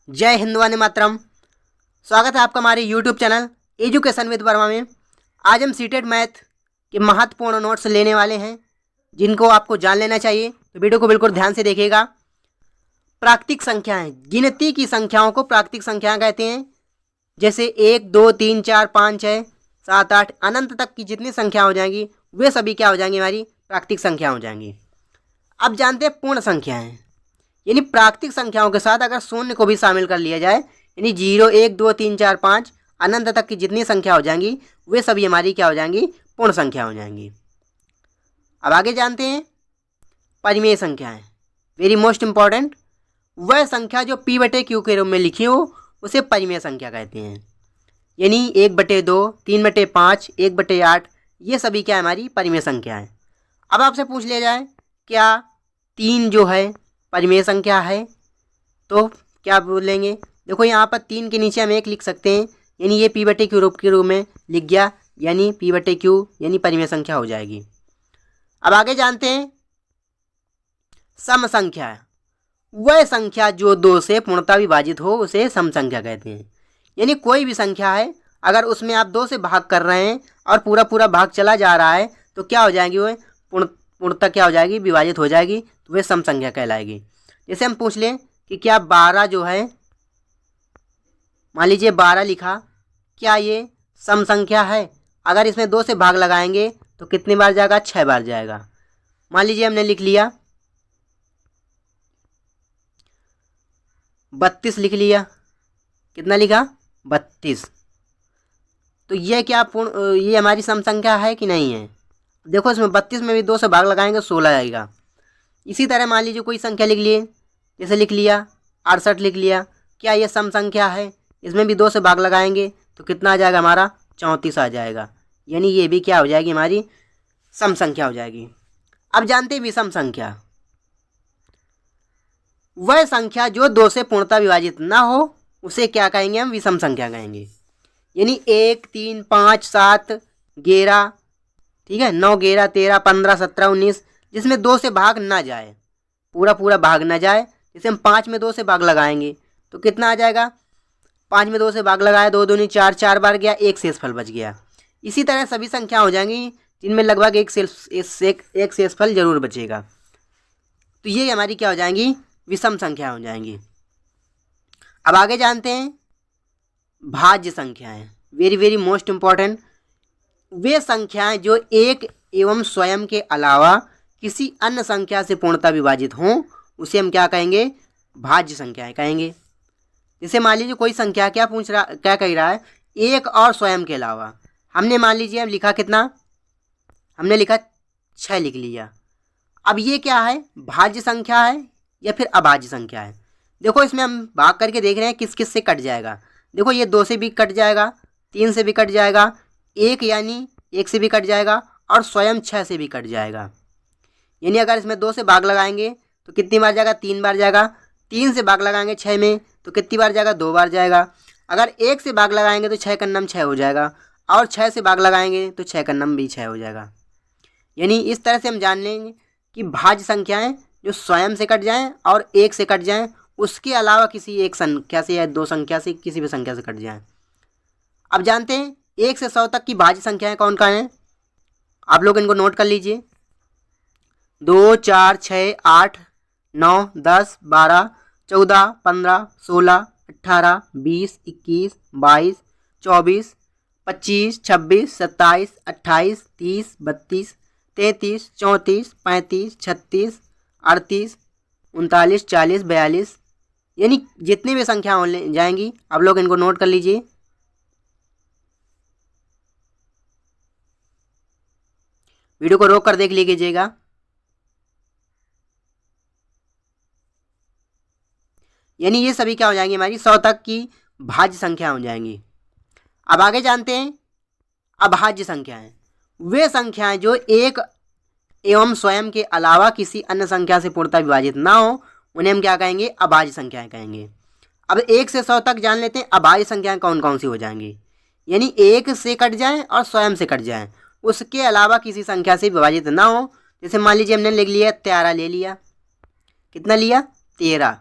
जय हिंद वंदे मातरम। स्वागत है आपका हमारे YouTube channel education with Verma में। आज हम सीटेट मैथ के महत्वपूर्ण नोट्स लेने वाले हैं जिनको आपको जान लेना चाहिए, तो वीडियो को बिल्कुल ध्यान से देखिएगा। प्राकृतिक संख्याएं, गिनती की संख्याओं को प्राकृतिक संख्याएं कहते हैं। जैसे 1 2 3 4 5 6 7 8 अनंत तक की जितनी संख्या हो जाएंगी वे सभी क्या हो जाएंगी, हमारी प्राकृतिक संख्या हो जाएंगी। अब जानते हैं पूर्ण संख्याएं, यानी प्राकृतिक संख्याओं के साथ अगर शून्य को भी शामिल कर लिया जाए, यानी 0 1 2 3 4 5 अनंत तक की जितनी संख्या हो जाएंगी वे सभी हमारी क्या हो जाएंगी, पूर्ण संख्या हो जाएंगी। अब आगे जानते हैं परिमेय संख्याएं, वेरी मोस्ट इंपॉर्टेंट। वह संख्या जो p/q के रूप में लिखी हो उसे परिमेय संख्या कहते हैं। यानी 1/2 3/5 1/8 ये सभी क्या है, हमारी परिमेय संख्या है। अब आपसे पूछ लिया जाए क्या 3 जो है परिमेय संख्या है, तो क्या बोलेंगे? देखो यहाँ पर 3 के नीचे हम 1 लिख सकते हैं, यानी ये p/q रूप के रूप में लिख गया, यानी p/q यानी परिमेय संख्या हो जाएगी। अब आगे जानते हैं सम संख्या। वह संख्या जो 2 से पूर्णतः विभाजित हो उसे सम संख्या कहते हैं। यानी कोई भी संख्या है, अगर उसमें आप 2 से भाग कर रहे हैं और पूरा पूरा भाग चला जा रहा है तो क्या हो जाएगी, वह पूर्णतः क्या हो जाएगी, विभाजित हो जाएगी, तो वह सम संख्या कहलाएगी। जैसे हम पूछ लें कि क्या 12 जो है, मान लीजिए 12 लिखा, क्या ये सम संख्या है? अगर इसमें 2 से भाग लगाएंगे तो कितनी बार जाएगा, 6 बार जाएगा। मान लीजिए हमने लिख लिया 32 लिख लिया, कितना लिखा, 32, तो ये क्या ये हमारी सम संख्या है कि नहीं है? देखो इसमें 32 में भी 2 से भाग लगाएंगे 16 आएगा। इसी तरह मान लीजिए कोई संख्या लिख लिए, जैसे लिख लिया 68 लिख लिया, क्या ये सम संख्या है? इसमें भी 2 से भाग लगाएंगे तो कितना आ जाएगा, हमारा 34 आ जाएगा। यानी ये भी क्या हो जाएगी, हमारी सम संख्या हो जाएगी। अब जानते हैं विषम संख्या। वह संख्या जो 2 से पूर्णतः विभाजित ना हो उसे क्या कहेंगे, हम विषम संख्या कहेंगे। यानी 1 3 5 7 11, ठीक है, 9 11 13 15 17 19, जिसमें 2 से भाग ना जाए, पूरा पूरा भाग ना जाए। जैसे हम 5 में 2 से भाग लगाएंगे तो कितना आ जाएगा, 5 में 2 से भाग लगाया, 2 दूनी 4, 4 बार गया, एक शेषफल बच गया। इसी तरह सभी संख्या हो जाएंगी जिनमें लगभग एक शेषफल जरूर बचेगा, तो ये हमारी क्या हो जाएंगी, विषम संख्या हो जाएंगी। अब आगे जानते हैं भाज्य संख्याएं, वेरी वेरी मोस्ट इंपॉर्टेंट। वे संख्याएं जो एक एवं स्वयं के अलावा किसी अन्य संख्या से पूर्णतः विभाजित हों उसे हम क्या कहेंगे, भाज्य संख्याएं कहेंगे। जैसे मान लीजिए कोई संख्या क्या कह रहा है, एक और स्वयं के अलावा। हमने मान लीजिए अब लिखा कितना, हमने लिखा 6 लिख लिया। अब ये क्या है, भाज्य संख्या है या फिर अभाज्य संख्या है? देखो इसमें हम भाग करके देख रहे हैं किस किस से कट जाएगा। देखो ये 2 से भी कट जाएगा, 3 से भी कट जाएगा, 1 यानी 1 से भी कट जाएगा, और स्वयं 6 से भी कट जाएगा। यानी अगर इसमें 2 से भाग लगाएंगे तो कितनी बार जाएगा, 3 बार जाएगा। 3 से भाग लगाएंगे 6 में तो कितनी बार जाएगा, 2 बार जाएगा। अगर 1 से भाग लगाएंगे तो 6 का नम 6 हो जाएगा, और 6 से भाग लगाएंगे तो 6 का नम भी 6 हो जाएगा। यानी इस तरह से हम जान लेंगे कि भाज्य संख्याएं जो स्वयं से कट जाएं और 1 से कट जाएं, उसके अलावा किसी एक संख्या से या 2 संख्या से, किसी भी संख्या से कट जाएं। अब जानते हैं 1 से 100 तक की भाज्य संख्याएं कौन कौन हैं, आप लोग इनको नोट कर लीजिए। 2 4 6 8 9 10 12 14 15 16 18 20 21 22 24 25 26 27 28 30 32 33 34 35 36 38 39 40 42, यानी जितनी भी संख्या हो जाएंगी आप लोग इनको नोट कर लीजिए। वीडियो को रोक कर देख लीजिएगा। यानी ये सभी क्या हो जाएंगी, हमारी 100 तक की भाज्य संख्या हो जाएंगी। अब आगे जानते हैं अभाज्य संख्याएं। वे संख्याएं जो एक एवं स्वयं के अलावा किसी अन्य संख्या से पूर्णतः विभाजित ना हो उन्हें हम क्या कहेंगे, अभाज्य संख्याएं कहेंगे। अब 1 से 100 तक जान लेते हैं अभाज्य संख्याएं कौन कौन सी हो जाएंगी। यानी 1 से कट जाएं और स्वयं से कट जाएं, उसके अलावा किसी संख्या से विभाजित ना हो। जैसे मान लीजिए हमने लिख लिया 13 ले लिया, कितना लिया, 13।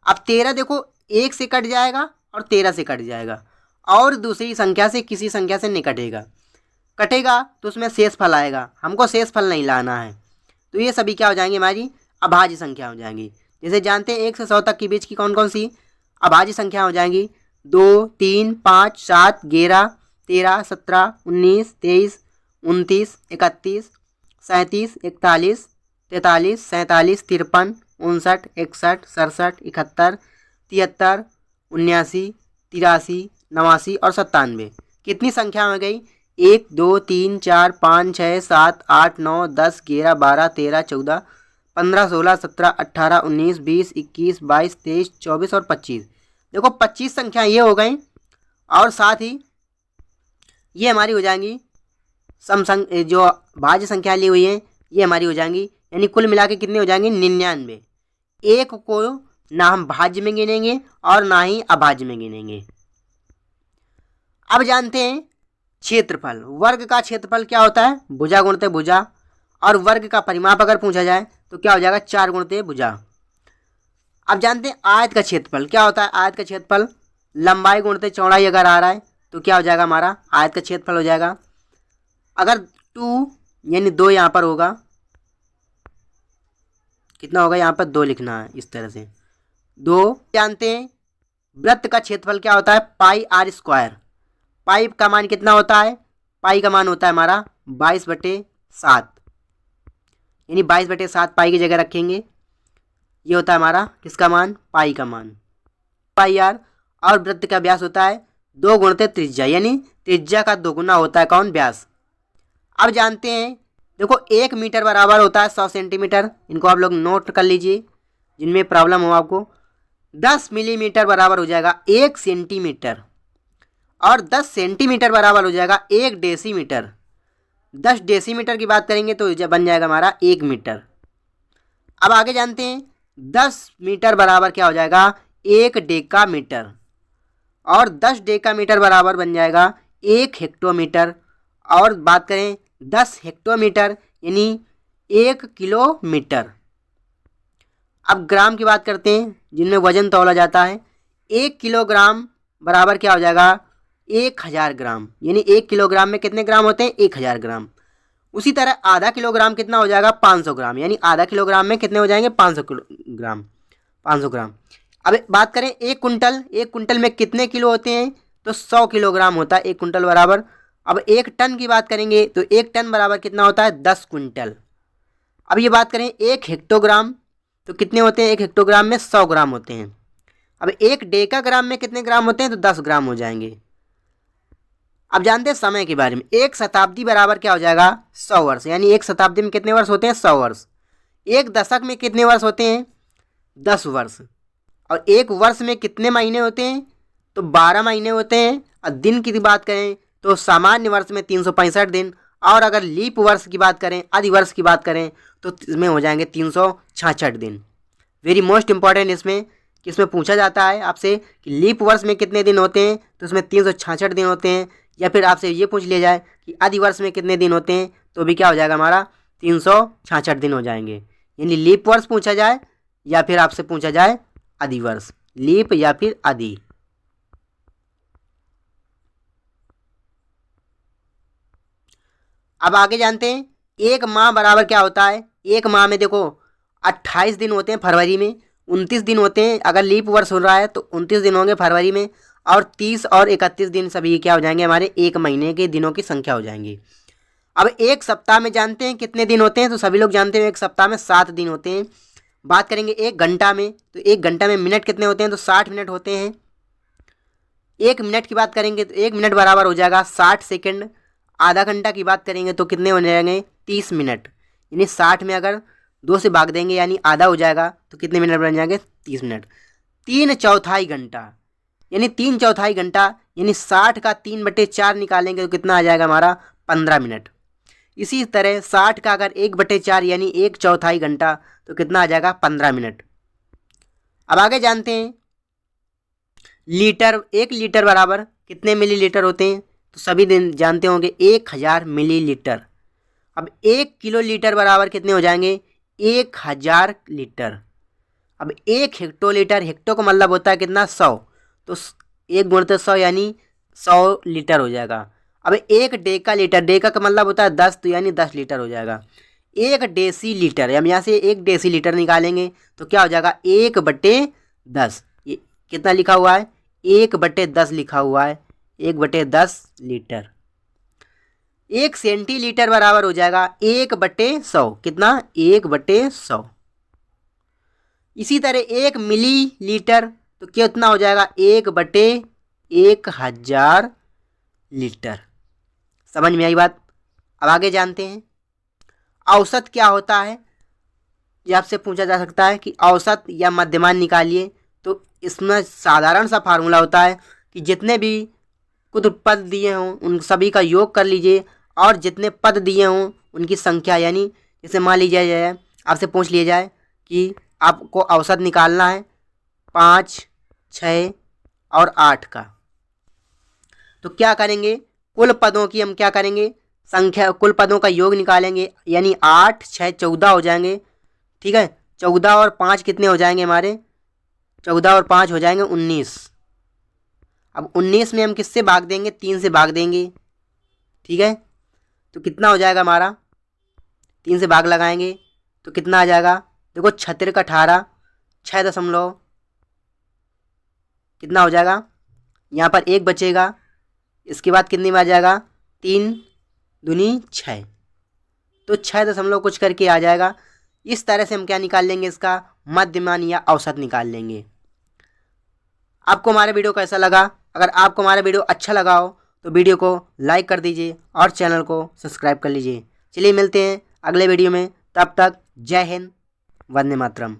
अब 13 देखो 1 से कट जाएगा और 13 से कट जाएगा, और दूसरी संख्या से किसी संख्या से नहीं कटेगा। कटेगा तो उसमें शेष फल आएगा, हमको शेष फल नहीं लाना है। तो ये सभी क्या हो जाएंगे, हमारी अभाज्य संख्या हो जाएंगी। जैसे जानते हैं 1 से 100 तक के बीच की कौन कौन सी अभाज्य संख्या हो जाएंगी, 2, 3, 5, 7, 11, 13, 17, 19, 23, 29, 31, 37, 41, 43, 47, 53, 59, 61, 67, 71, 73, 79, 83, 89 और 97। कितनी संख्या हो गई, 1, 2, 3, 4, 5, 6, 7, 8, 9, 10, 11, 12, 13, 14, 15, 16, 17, 18, 19, 20, 21, 22, 23, 24 और 25। देखो 25 संख्या ये हो गई, और साथ ही ये हमारी हो जाएंगी जो भाज्य संख्या ली हुई है ये हमारी हो जाएंगी, यानी कुल मिला के कितने हो जाएंगे, 99। एक को ना हम भाज्य में गिनेंगे और ना ही अभाज्य में गिनेंगे। अब जानते हैं क्षेत्रफल। वर्ग का क्षेत्रफल क्या होता है, भुजा गुणित भुजा, और वर्ग का परिमाप अगर पूछा जाए तो क्या हो जाएगा, 4 गुणित भुजा। अब जानते हैं आयत का क्षेत्रफल क्या होता है। आयत का क्षेत्रफल लंबाई गुणित चौड़ाई अगर आ रहा है तो क्या हो जाएगा, हमारा आयत का क्षेत्रफल हो जाएगा। अगर 2 यानी 2 यहाँ पर होगा, कितना होगा, यहाँ पर 2 लिखना है इस तरह से 2। जानते हैं वृत्त का क्षेत्रफल क्या होता है, पाई आर स्क्वायर। पाई का मान कितना होता है, पाई का मान होता है हमारा 22/7, यानी 22/7 पाई की जगह रखेंगे। ये होता है हमारा किसका मान, पाई का मान, पाई आर। और वृत्त का व्यास होता है 2 गुणित त्रिज्या, यानी त्रिज्या का 2 गुना होता है कौन, व्यास। अब जानते हैं देखो 1 मीटर बराबर होता है 100 सेंटीमीटर। इनको आप लोग नोट कर लीजिए जिनमें प्रॉब्लम हो आपको। 10 मिलीमीटर बराबर हो जाएगा 1 सेंटीमीटर, और 10 सेंटीमीटर बराबर हो जाएगा 1 डेसीमीटर। 10 डेसीमीटर की बात करेंगे तो बन जाएगा हमारा 1 मीटर। अब आगे जानते हैं 10 मीटर बराबर क्या हो जाएगा, 1 डेकामीटर, और 10 डेकामीटर बराबर बन जाएगा 1 हेक्टोमीटर। और बात करें 10 हेक्टोमीटर यानी 1 किलोमीटर। अब ग्राम की बात करते हैं जिनमें वजन तौला जाता है। 1 किलोग्राम बराबर क्या हो जाएगा, 1000 ग्राम, यानी 1 किलोग्राम में कितने ग्राम होते हैं, 1000 ग्राम। उसी तरह आधा किलोग्राम कितना हो जाएगा, 500 ग्राम, यानी आधा किलोग्राम में कितने हो जाएंगे, 500 ग्राम, 500 ग्राम। अब बात करें 1 कुंटल, 1 कुंटल में कितने किलो होते हैं, तो 100 किलोग्राम होता है 1 कुंटल बराबर। अब 1 टन की बात करेंगे तो 1 टन बराबर कितना होता है, 10 कुंटल। अब ये बात करें 1 हेक्टोग्राम तो कितने होते हैं, 1 हेक्टोग्राम में 100 ग्राम होते हैं। अब 1 डेकाग्राम में कितने ग्राम होते हैं, तो 10 ग्राम हो जाएंगे। अब जानते हैं समय के बारे में। 1 शताब्दी बराबर क्या हो जाएगा, 100 वर्ष, यानी 1 शताब्दी में कितने वर्ष होते हैं, 100 वर्ष। 1 दशक में कितने वर्ष होते हैं, 10 वर्ष। और 1 वर्ष में कितने महीने होते हैं, तो 12 महीने होते हैं। और दिन की बात करें तो सामान्य वर्ष में 365 दिन, और अगर लीप वर्ष की बात करें, अधिवर्ष की बात करें तो इसमें हो जाएंगे 366 दिन। वेरी मोस्ट इंपॉर्टेंट इसमें कि इसमें पूछा जाता है आपसे कि लीप वर्ष में कितने दिन होते हैं, तो इसमें 366 दिन होते हैं। या फिर आपसे ये पूछ लिया जाए कि अधिवर्ष में कितने दिन होते हैं, तो भी क्या हो जाएगा हमारा 366 दिन हो जाएंगे। यानी लीप वर्ष पूछा जाए या फिर आपसे पूछा जाए अधिवर्ष, लीप या फिर अधि। अब आगे जानते हैं 1 माह बराबर क्या होता है। 1 माह में देखो 28 दिन होते हैं, फरवरी में 29 दिन होते हैं। अगर लीप वर्ष हो रहा है तो 29 दिन होंगे फरवरी में, और 30 और 31 दिन सभी क्या हो जाएंगे, हमारे 1 महीने के दिनों की संख्या हो जाएंगी। अब 1 सप्ताह में जानते हैं कितने दिन होते हैं, तो सभी लोग जानते हैं 1 सप्ताह में 7 दिन होते हैं। बात करेंगे 1 घंटा में, तो 1 घंटा में मिनट कितने होते हैं, तो 60 मिनट होते हैं। 1 मिनट की बात करेंगे तो 1 मिनट बराबर हो जाएगा 60 सेकेंड। आधा घंटा की बात करेंगे तो कितने हो जाएंगे, 30 मिनट, यानी 60 में अगर 2 से भाग देंगे यानी आधा हो जाएगा, तो कितने मिनट बन जाएंगे, 30 मिनट। 3/4 घंटा, यानी 3/4 घंटा, यानी 60 का 3/4 निकालेंगे तो कितना आ जाएगा हमारा, 15 मिनट। इसी तरह 60 का अगर 1/4 यानी 1/4 घंटा, तो कितना आ जाएगा, 15 मिनट। अब आगे जानते हैं लीटर। 1 लीटर बराबर कितने मिलीलीटर होते हैं, तो सभी दिन जानते होंगे 1000 मिलीलीटर। अब 1 किलो लीटर बराबर कितने हो जाएंगे, 1000 लीटर। अब 1 हेक्टोलीटर, हेक्टो का मतलब होता है कितना 100, तो 1 गुणित 100 यानी 100 लीटर हो जाएगा। अब 1 डेका लीटर, डेका का मतलब होता है 10, तो यानी 10 लीटर हो जाएगा। 1 डेसी लीटर, हम यहाँ से 1 डेसी लीटर निकालेंगे तो क्या हो जाएगा 1/10। ये कितना लिखा हुआ है 1/10 लिखा हुआ है, 1/10 लीटर। 1 सेंटीलीटर बराबर हो जाएगा 1/100, कितना 1/100। इसी तरह 1 मिली लीटर तो कितना हो जाएगा 1/1000 लीटर। समझ में आई बात। अब आगे जानते हैं औसत क्या होता है। ये आपसे पूछा जा सकता है कि औसत या मध्यमान निकालिए, तो इसमें साधारण सा फार्मूला होता है कि जितने भी कुछ पद दिए हों उन सभी का योग कर लीजिए और जितने पद दिए हों उनकी संख्या, यानी जैसे मान लीजिए जाए आपसे पूछ लिया जाए कि आपको औसत निकालना है 5, 6 और 8 का, तो क्या करेंगे कुल पदों की हम क्या करेंगे संख्या, कुल पदों का योग निकालेंगे, यानी 8, 6, 14 हो जाएंगे। ठीक है, 14 और 5 कितने हो जाएंगे हमारे, 14 और 5 हो जाएंगे 19। अब 19 में हम किससे भाग देंगे 3 से भाग देंगे। ठीक है, तो कितना हो जाएगा हमारा 3 से भाग लगाएंगे तो कितना आ जाएगा, देखो 36 का 18, 6 दशमलव कितना हो जाएगा, यहाँ पर 1 बचेगा, इसके बाद कितनी में आ जाएगा 3 दूनी 6, तो 6 दशमलव कुछ करके आ जाएगा। इस तरह से हम क्या निकाल लेंगे, इसका मध्यमान या औसत निकाल लेंगे। आपको हमारा वीडियो कैसा लगा, अगर आपको हमारा वीडियो अच्छा लगा हो तो वीडियो को लाइक कर दीजिए और चैनल को सब्सक्राइब कर लीजिए। चलिए मिलते हैं अगले वीडियो में, तब तक जय हिंद, वंदे मातरम।